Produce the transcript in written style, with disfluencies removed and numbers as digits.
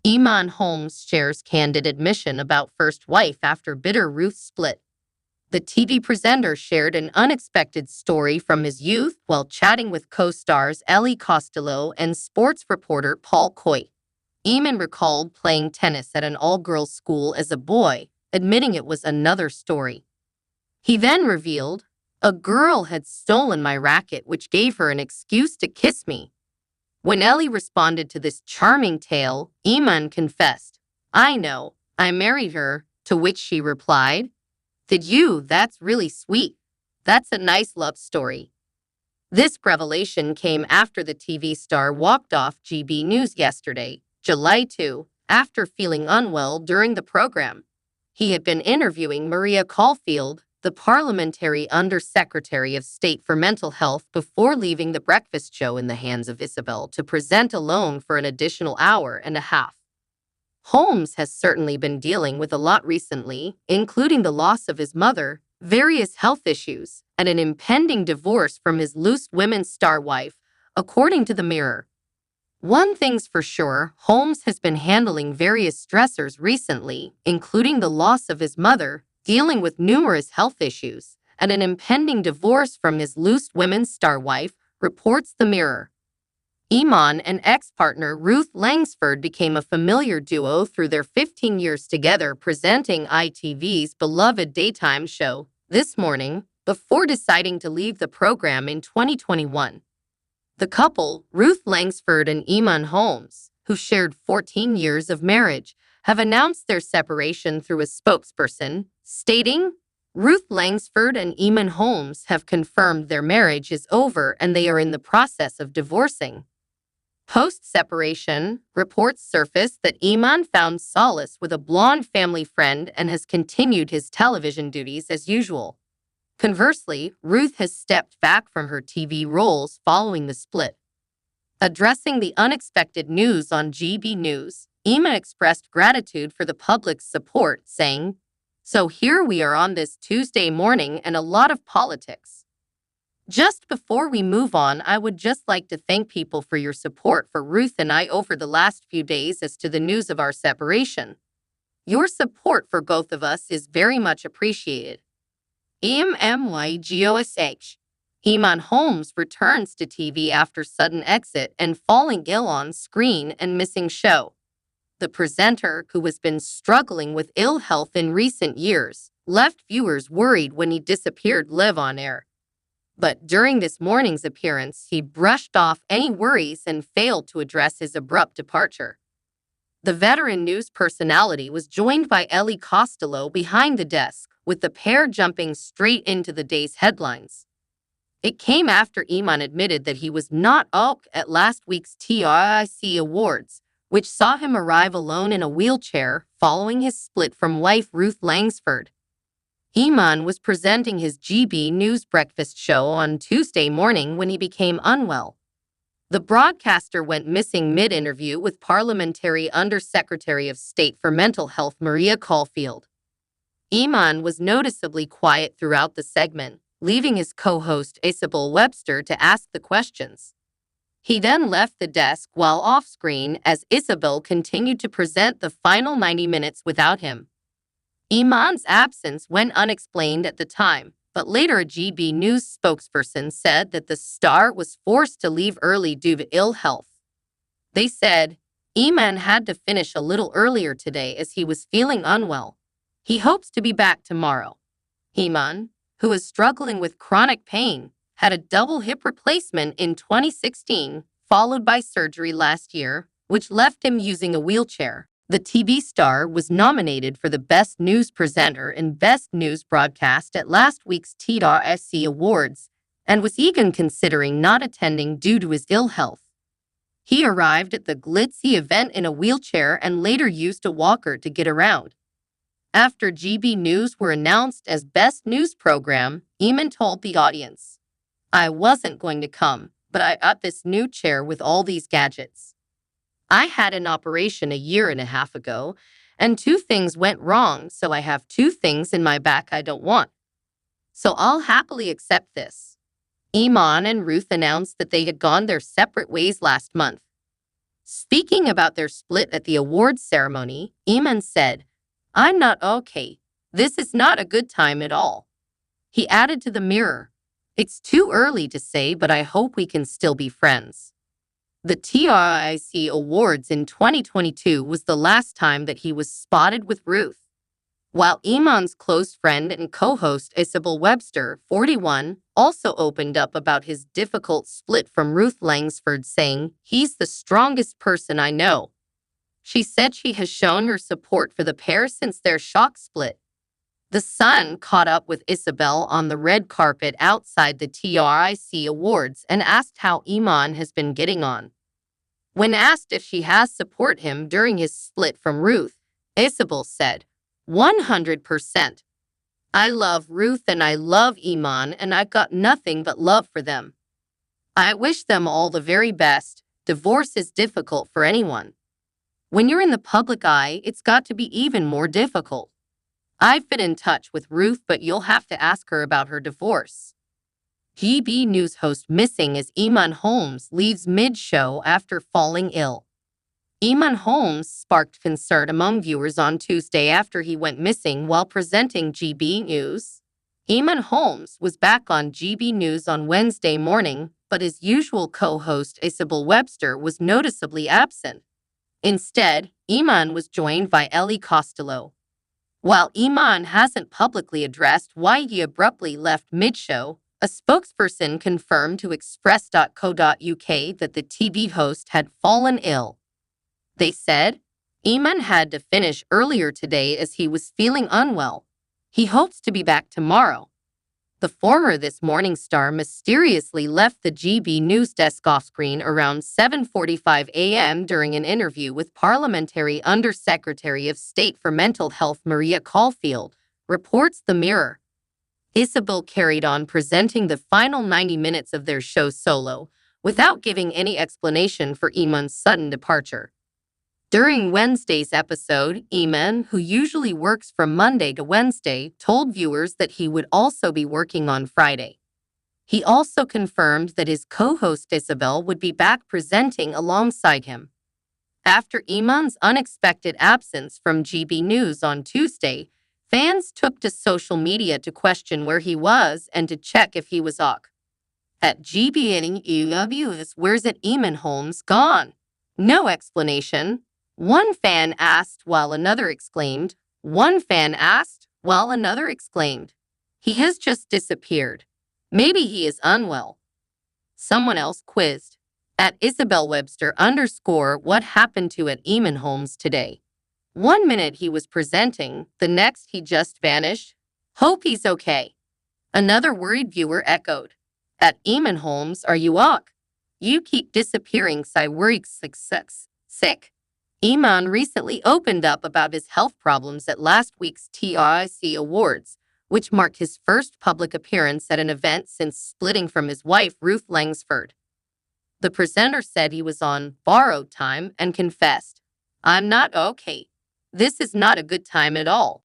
Eamonn Holmes shares candid admission about first wife after bitter Ruth split. The TV presenter shared an unexpected story from his youth while chatting with co-stars Ellie Costello and sports reporter Paul Coyte. Eamonn recalled playing tennis at an all-girls school as a boy, admitting it was another story. He then revealed, "A girl had stolen my racket, which gave her an excuse to kiss me." When Ellie responded to this charming tale, Eamonn confessed, "I know, I married her," to which she replied, "Did you? That's really sweet. That's a nice love story." This revelation came after the TV star walked off GB News yesterday, July 2, after feeling unwell during the program. He had been interviewing Maria Caulfield, the Parliamentary Under-Secretary of State for Mental Health, before leaving the breakfast show in the hands of Isabel to present alone for an additional hour and a half. Holmes has certainly been dealing with a lot recently, including the loss of his mother, various health issues, and an impending divorce from his loose women's star wife, according to the Mirror. One thing's for sure, Holmes has been handling various stressors recently, including the loss of his mother, dealing with numerous health issues, and an impending divorce from his loose women's star wife, reports the Mirror. Eamonn and ex-partner Ruth Langsford became a familiar duo through their 15 years together presenting ITV's beloved daytime show, This Morning, before deciding to leave the program in 2021. The couple, Ruth Langsford and Eamonn Holmes, who shared 14 years of marriage, have announced their separation through a spokesperson, stating, "Ruth Langsford and Eamonn Holmes have confirmed their marriage is over and they are in the process of divorcing." Post-separation, reports surfaced that Eamonn found solace with a blonde family friend and has continued his television duties as usual. Conversely, Ruth has stepped back from her TV roles following the split. Addressing the unexpected news on GB News, Eamonn expressed gratitude for the public's support, saying, "So here we are on this Tuesday morning and a lot of politics. Just before we move on, I would just like to thank people for your support for Ruth and I over the last few days as to the news of our separation. Your support for both of us is very much appreciated." EMMYGOSH. Eamonn Holmes returns to TV after sudden exit and falling ill on screen and missing show. The presenter, who has been struggling with ill health in recent years, left viewers worried when he disappeared live on air. But during this morning's appearance, he brushed off any worries and failed to address his abrupt departure. The veteran news personality was joined by Ellie Costello behind the desk, with the pair jumping straight into the day's headlines. It came after Eamonn admitted that he was not at last week's TRIC Awards, which saw him arrive alone in a wheelchair following his split from wife Ruth Langsford. Eamonn was presenting his GB News breakfast show on Tuesday morning when he became unwell. The broadcaster went missing mid-interview with Parliamentary Under-Secretary of State for Mental Health Maria Caulfield. Eamonn was noticeably quiet throughout the segment, leaving his co-host Isabel Webster to ask the questions. He then left the desk while off-screen as Isabel continued to present the final 90 minutes without him. Eamonn's absence went unexplained at the time, but later a GB News spokesperson said that the star was forced to leave early due to ill health. They said, "Eamonn had to finish a little earlier today as he was feeling unwell. He hopes to be back tomorrow." Eamonn, who is struggling with chronic pain, had a double hip replacement in 2016, followed by surgery last year, which left him using a wheelchair. The TV star was nominated for the Best News Presenter and Best News Broadcast at last week's TRIC Awards and was even considering not attending due to his ill health. He arrived at the glitzy event in a wheelchair and later used a walker to get around. After GB News were announced as Best News Program, Eamonn told the audience, "I wasn't going to come, but I got this new chair with all these gadgets. I had an operation a year and a half ago, and 2 things went wrong, so I have 2 things in my back I don't want. So I'll happily accept this." Eamonn and Ruth announced that they had gone their separate ways last month. Speaking about their split at the awards ceremony, Eamonn said, "I'm not okay. This is not a good time at all." He added to the Mirror, "It's too early to say, but I hope we can still be friends." The TRIC Awards in 2022 was the last time that he was spotted with Ruth. While Eamonn's close friend and co-host Isabel Webster, 41, also opened up about his difficult split from Ruth Langsford, saying, "He's the strongest person I know." She said she has shown her support for the pair since their shock split. The Sun caught up with Isabel on the red carpet outside the TRIC Awards and asked how Eamonn has been getting on. When asked if she has supported him during his split from Ruth, Isabel said, 100%. I love Ruth and I love Eamonn and I've got nothing but love for them. I wish them all the very best. Divorce is difficult for anyone. When you're in the public eye, it's got to be even more difficult. I've been in touch with Ruth, but you'll have to ask her about her divorce. GB News host missing as Eamonn Holmes leaves mid-show after falling ill. Eamonn Holmes sparked concern among viewers on Tuesday after he went missing while presenting GB News. Eamonn Holmes was back on GB News on Wednesday morning, but his usual co-host Isabel Webster was noticeably absent. Instead, Eamonn was joined by Ellie Costello. While Eamonn hasn't publicly addressed why he abruptly left mid-show, a spokesperson confirmed to Express.co.uk that the TV host had fallen ill. They said, "Eamonn had to finish earlier today as he was feeling unwell. He hopes to be back tomorrow." The former This Morning star mysteriously left the GB News desk off-screen around 7:45 a.m. during an interview with Parliamentary Under-Secretary of State for Mental Health Maria Caulfield, reports The Mirror. Isabel carried on presenting the final 90 minutes of their show solo, without giving any explanation for Eamonn's sudden departure. During Wednesday's episode, Eamonn, who usually works from Monday to Wednesday, told viewers that he would also be working on Friday. He also confirmed that his co-host Isabel would be back presenting alongside him. After Eamonn's unexpected absence from GB News on Tuesday, fans took to social media to question where he was and to check if he was ok. At GBNEWS, "Where's it Eamonn Holmes gone?" No explanation. One fan asked while another exclaimed. "He has just disappeared. Maybe he is unwell." Someone else quizzed. At Isabel Webster _ what happened to at Eamonn Holmes today? 1 minute he was presenting, the next he just vanished. Hope he's okay. Another worried viewer echoed. At Eamonn Holmes, are you ok? You keep disappearing, so worried sick. Eamonn recently opened up about his health problems at last week's TRIC Awards, which marked his first public appearance at an event since splitting from his wife, Ruth Langsford. The presenter said he was on borrowed time and confessed, "I'm not okay. This is not a good time at all."